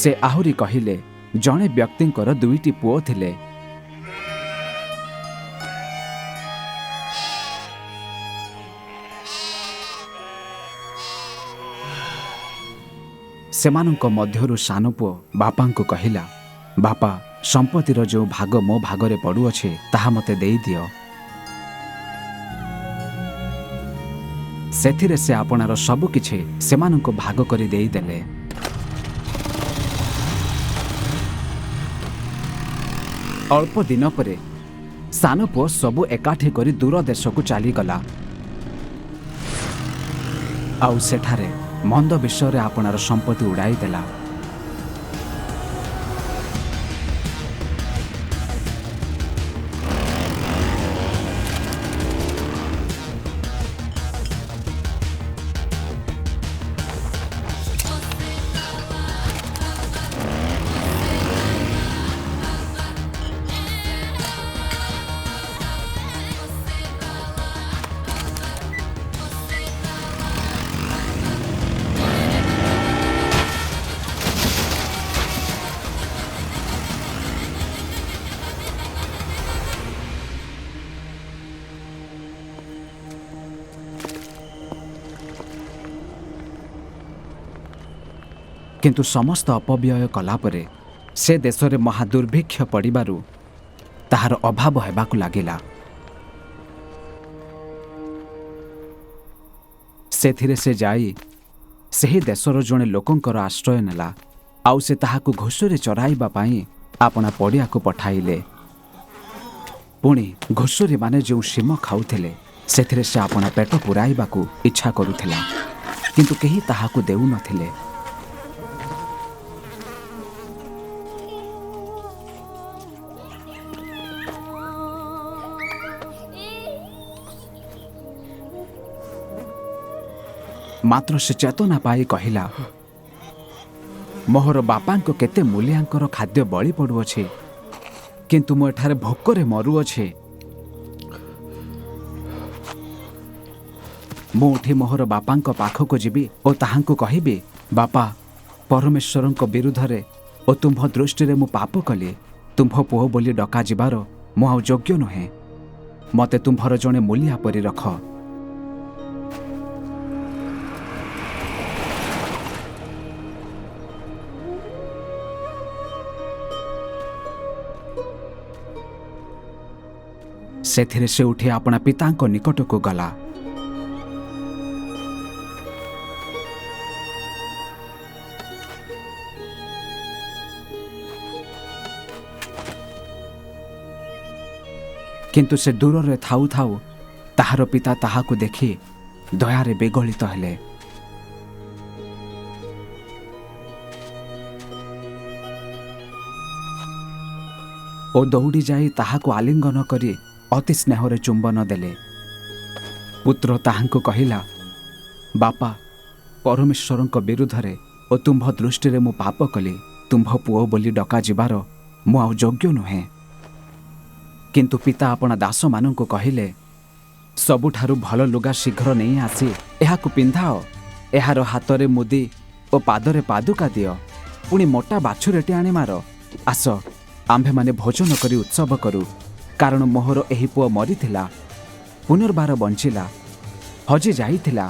से आहुरी कहिले जणे व्यक्तिंकर दुईटी पुओ थिले। सेमानंक मध्यरु सानो पुओ बापांकु कहिला, बापा संपत्तिर जो भाग मो भागरे पड़ुअछे ताहा मते देई दियो। सेथिरे से आपणार सबु किछि सेमानंक भाग करि देई देले। अल्प दिन परे सानो पुओ सबु एकाठी करी दूर देश को चली गला। आउ सेठारे मंद विषय आपणार संपत्ति उड़ाई देला। किंतु समस्त अपव्यय कला परे से देशरे महादुर्भिक्ष पड़िबारु ताहार अभाव हेबाकु लागिला। सेथिरे से जाई सेही देशर जणे लोकंकर आश्रय नेला। आउ से ताहाकु घोषरे चराइबा पाई आपना पड़िया को पठाइले। पुणी घोषरी माने जो सीम खाउथिले सेथिरे से आपना पेट पुराइबाकु इच्छा करुथिला, किंतु केही ताहाकु देउ नथिले। मात्र से चेतना पाई कहिला, मोहर बापांको केते मूल्यांकर खाद्य बळी पड़ुअछे, किंतु मो एठारे भोकरे मरुअछे। मो उठी मोहर बापांको पाखको जिबी ओ ताहांको कहिबी, बापा परमेश्वरंको विरुद्धरे ओ तुम्भ दृष्टिरे मु पाप कली। तुम्भ पुओ बोली डका जिबार मु आउ योग्य नुहे। मते तुम्भर जणे मूलिया परि रख। सेथिरे से उठी अपना पितांको निकट को गला। किंतु से दूर रे थाउ थाउ ताहार पिता ताहाकु देखि दयारे बेगलित हेले। ओ दौड़ी जाई ताहाकु आलिंगन करी अति स्नेहरे चुंबन देले। पुत्र ताहांकु कहिला, बापा परमेश्वरंक विरुद्धरे ओ तुम्भ दृष्टिरे मु पाप कली। तुम्भ पुओ बोली डका जिबार मु आउ योग्य नुहे। किंतु पिता अपना दास मानंकु कहिले, सबुठारु भल लुगा शीघ्र नहीं आसी एहाकु पिंधाओ। एहार हातरे मुदी ओ पादरे पादुका दियो। पुणी मोटा बाछुरेटी आनी मार। आस आम्भे माने भोजन करी उत्सव करू। कारण मोहर एही पुओ मरिथिला, पुनर्बार बंचिला, हजि जाइथिला,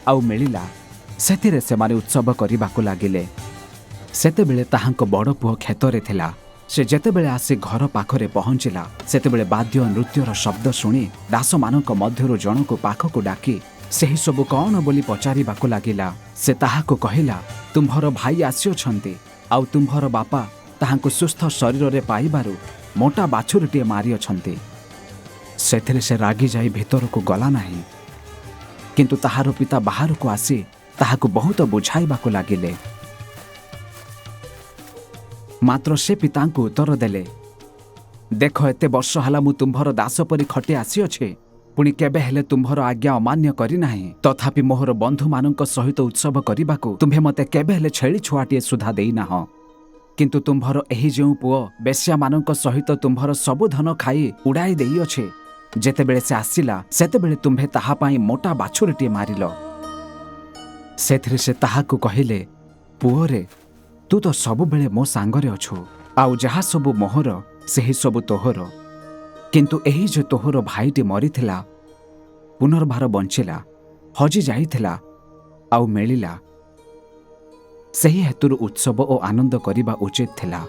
आउ मिलिला। सेथिरे सेमाने उत्सव करिबाकु लागिले। सेतेबेले ताहांको बड़ पुओ खेतरे थिला। से जेतेबेले आसी घर पाखरे पहुंचिला सेतेबेले वाद्य नृत्यर शब्द शुणी दास मानक मध्यरु जनकु पाखकु डाकी सेही सबु कौन बोली पचारिबाकु लागिला। से ताहाकु कहिला, तुम्भर भाई आसिअछन्ति, आउ तुम्भर बापा ताहांको सुस्थ शरीर रे पाइबारु मोटा बाछुरीटे मारी अछन्ति। सेथिरे से रागी जाई भितर को गला नाही, किंतु ताहार पिता बाहर को आसी ताहाकु बहुत बुझाइबाकु लागिले। मात्र से पितांकु उत्तर देले, देख एते वर्ष हला मु तुम्भर दास परी खटे आसी अछि, पुणी केबे हेले तुम्भर आज्ञा अमान्य करी नाही। तथापि मोहर बंधु मानक सहित उत्सव करिबाकु तुम्भे मते केबे हेले छेली छुआटिए सुधा देई नाह। किंतु तुम्भर एही जेउ पुओ बेश्या मानक सहित तुम्भर सबु धन खाई उड़ाई देई अछि, जेतेबेले से आसिला सेतेबेले तुम्भे ताहा पाई मोटा बाछुरीटे मारिल। सेथिरे से ताहाकु कहिले, पुओ रे ତୁ ତ ସବୁବେଳେ ମୋ ସାଙ୍ଗରେ ଅଛୁ, ଆଉ ଯାହା ସବୁ ମୋହର ସେହି ସବୁ ତୋହର। କିନ୍ତୁ ଏହି ଯେ ତୋହର ଭାଇଟି ମରିଥିଲା, ପୁନର୍ବାର ବଞ୍ଚିଲା, ହଜି ଯାଇଥିଲା ଆଉ ମିଳିଲା, ସେହି ହେତୁରୁ ଉତ୍ସବ ଓ ଆନନ୍ଦ କରିବା ଉଚିତ ଥିଲା।